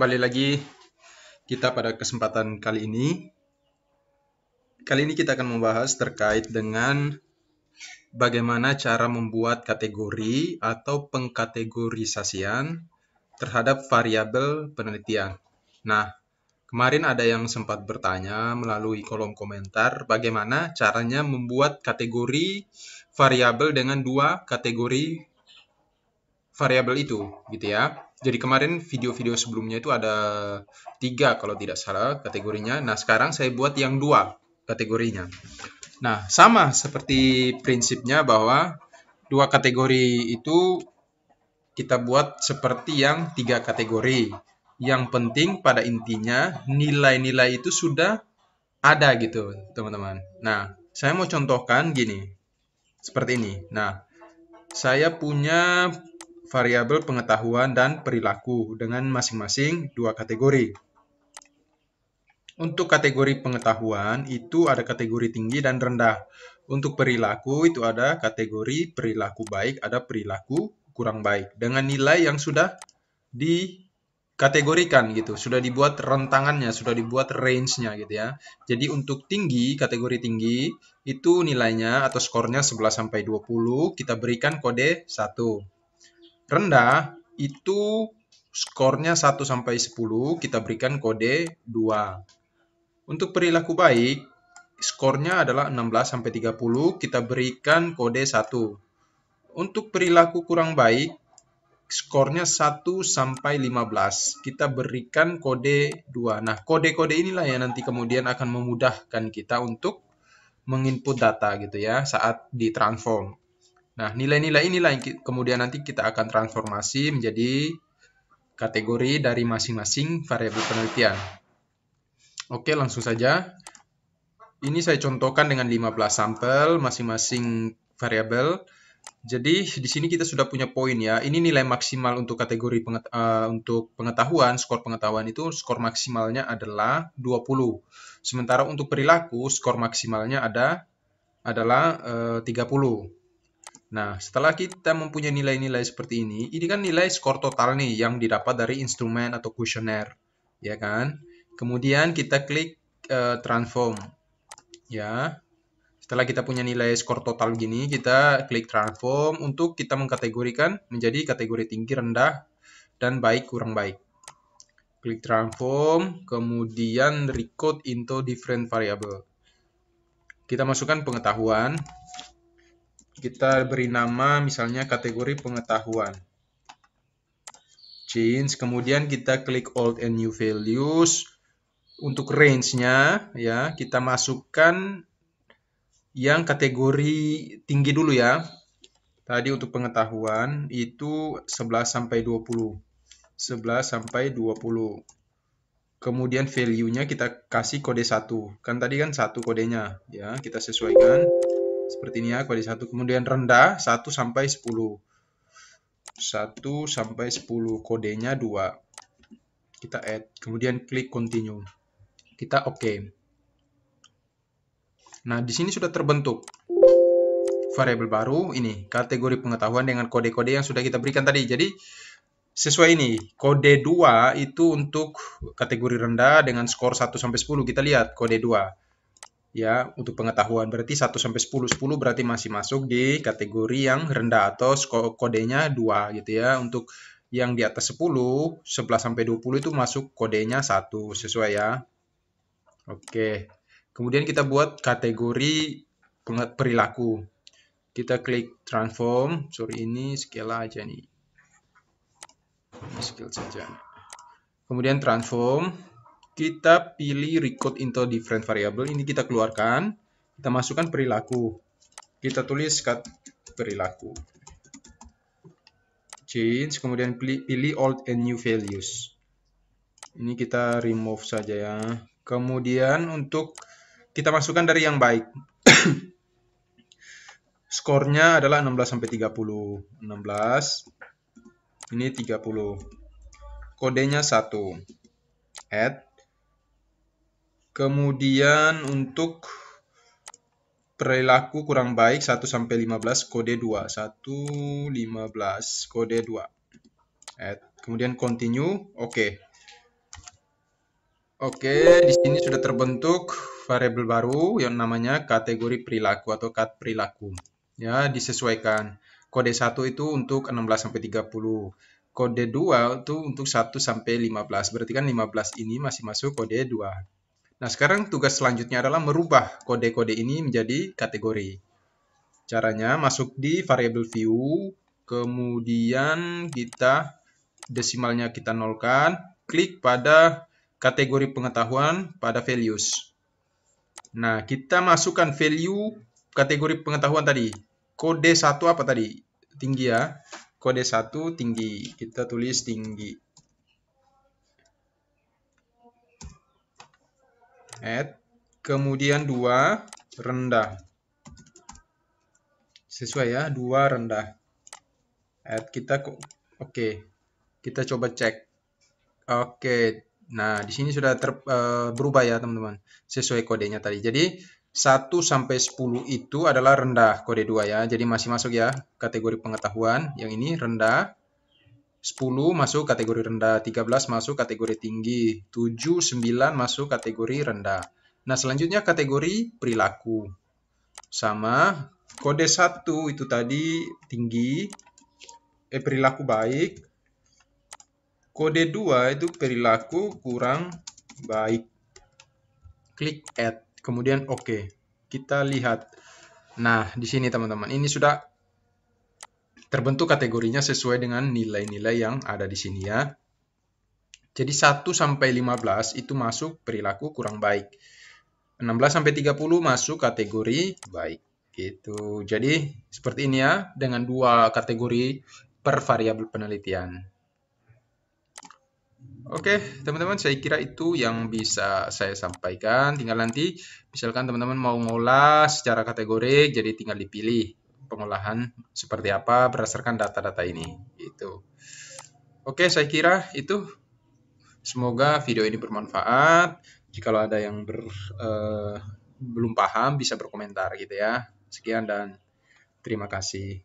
kembali lagi kita pada kesempatan kali ini. Kali ini kita akan membahas terkait dengan bagaimana cara membuat kategori atau pengkategorisasian terhadap variabel penelitian. Nah, kemarin ada yang sempat bertanya melalui kolom komentar bagaimana caranya membuat kategori variabel dengan dua kategori variabel itu, gitu ya. Jadi kemarin video-video sebelumnya itu ada 3 kalau tidak salah kategorinya. Nah, sekarang saya buat yang 2 kategorinya. Nah, sama seperti prinsipnya bahwa 2 kategori itu kita buat seperti yang 3 kategori. Yang penting pada intinya nilai-nilai itu sudah ada gitu, teman-teman. Nah, saya mau contohkan gini. Seperti ini. Nah, saya punya variabel pengetahuan dan perilaku dengan masing-masing 2 kategori. Untuk kategori pengetahuan itu ada kategori tinggi dan rendah. Untuk perilaku itu ada kategori perilaku baik, ada perilaku kurang baik. Dengan nilai yang sudah dikategorikan gitu, sudah dibuat rentangannya, sudah dibuat range-nya gitu ya. Jadi untuk tinggi, kategori tinggi itu nilainya atau skornya 11 sampai 20, kita berikan kode 1. Rendah itu skornya 1 sampai 10, kita berikan kode 2. Untuk perilaku baik, skornya adalah 16 sampai 30, kita berikan kode 1. Untuk perilaku kurang baik, skornya 1 sampai 15, kita berikan kode 2. Nah, kode-kode inilah yang nanti kemudian akan memudahkan kita untuk menginput data gitu ya saat ditransform. Nah, nilai-nilai inilah yang kemudian nanti kita akan transformasi menjadi kategori dari masing-masing variabel penelitian. Oke, langsung saja. Ini saya contohkan dengan 15 sampel masing-masing variabel. Jadi, di sini kita sudah punya poin ya. Ini nilai maksimal untuk kategori untuk pengetahuan, skor pengetahuan itu skor maksimalnya adalah 20. Sementara untuk perilaku, skor maksimalnya adalah 30. Nah, setelah kita mempunyai nilai-nilai seperti ini kan nilai skor total nih yang didapat dari instrumen atau kuesioner, ya kan? Kemudian kita klik transform, ya. Setelah kita punya nilai skor total gini, kita klik transform untuk kita mengkategorikan menjadi kategori tinggi, rendah, dan baik, kurang baik. Klik transform, kemudian recode into different variable. Kita masukkan pengetahuan. Kita beri nama misalnya kategori pengetahuan. Change, kemudian kita klik old and new values. Untuk range-nya ya, kita masukkan yang kategori tinggi dulu ya. Tadi untuk pengetahuan itu 11 sampai 20. 11 sampai 20. Kemudian value-nya kita kasih kode 1. Kan tadi kan 1 kodenya ya, kita sesuaikan. Seperti ini ya, kode 1. Kemudian rendah 1 sampai 10. 1 sampai 10, kodenya 2. Kita add, kemudian klik continue. Kita oke. Nah, di sini sudah terbentuk variabel baru ini, kategori pengetahuan dengan kode-kode yang sudah kita berikan tadi. Jadi, sesuai ini, kode 2 itu untuk kategori rendah dengan skor 1 sampai 10. Kita lihat kode 2. Ya, untuk pengetahuan berarti 1 sampai 10. 10 berarti masih masuk di kategori yang rendah atau kodenya 2 gitu ya. Untuk yang di atas 10, 11 sampai 20 itu masuk kodenya 1, sesuai ya. Oke. Kemudian kita buat kategori perilaku. Kita klik transform. Sorry, ini scale aja nih. Scale saja. Kemudian transform. Kita pilih record into different variable. Ini kita keluarkan. Kita masukkan perilaku. Kita tulis perilaku. Change. Kemudian pilih old and new values. Ini kita remove saja ya. Kemudian untuk kita masukkan dari yang baik. Skornya adalah 16 sampai 30. 16. Ini 30. Kodenya 1. Add. Kemudian untuk perilaku kurang baik 1 sampai 15 kode 2. 1 15 kode 2. Add. Kemudian continue. Oke. Oke, di sini sudah terbentuk variabel baru yang namanya kategori perilaku atau kat perilaku. Ya, disesuaikan. Kode 1 itu untuk 16 sampai 30. Kode 2 itu untuk 1 sampai 15. Berarti kan 15 ini masih masuk kode 2. Nah, sekarang tugas selanjutnya adalah merubah kode-kode ini menjadi kategori. Caranya masuk di variabel view, kemudian kita desimalnya kita nolkan, klik pada kategori pengetahuan pada values. Nah, kita masukkan value kategori pengetahuan tadi. Kode 1 apa tadi? Tinggi ya. Kode 1 tinggi. Kita tulis tinggi. Add. Kemudian 2 rendah. Sesuai ya, 2 rendah. Add kita kok. Oke. Kita coba cek. Oke. Nah, di sini sudah berubah ya, teman-teman. Sesuai kodenya tadi. Jadi 1 sampai 10 itu adalah rendah kode 2 ya. Jadi masih masuk ya kategori pengetahuan. Yang ini rendah. 10 masuk kategori rendah, 13 masuk kategori tinggi, 7, 9 masuk kategori rendah. Nah, selanjutnya kategori perilaku. Sama kode 1 itu tadi tinggi, perilaku baik. Kode 2 itu perilaku kurang baik. Klik add, kemudian oke. Kita lihat. Nah, di sini teman-teman, ini sudah terbentuk kategorinya sesuai dengan nilai-nilai yang ada di sini ya. Jadi 1 sampai 15 itu masuk perilaku kurang baik. 16 sampai 30 masuk kategori baik. Gitu. Jadi seperti ini ya dengan 2 kategori per variabel penelitian. Oke, teman-teman, saya kira itu yang bisa saya sampaikan. Tinggal nanti, misalkan teman-teman mau ngolah secara kategorik, jadi tinggal dipilih pengolahan seperti apa berdasarkan data-data ini. Gitu. Oke, saya kira itu. Semoga video ini bermanfaat. Jika ada yang belum paham, bisa berkomentar gitu ya. Sekian dan terima kasih.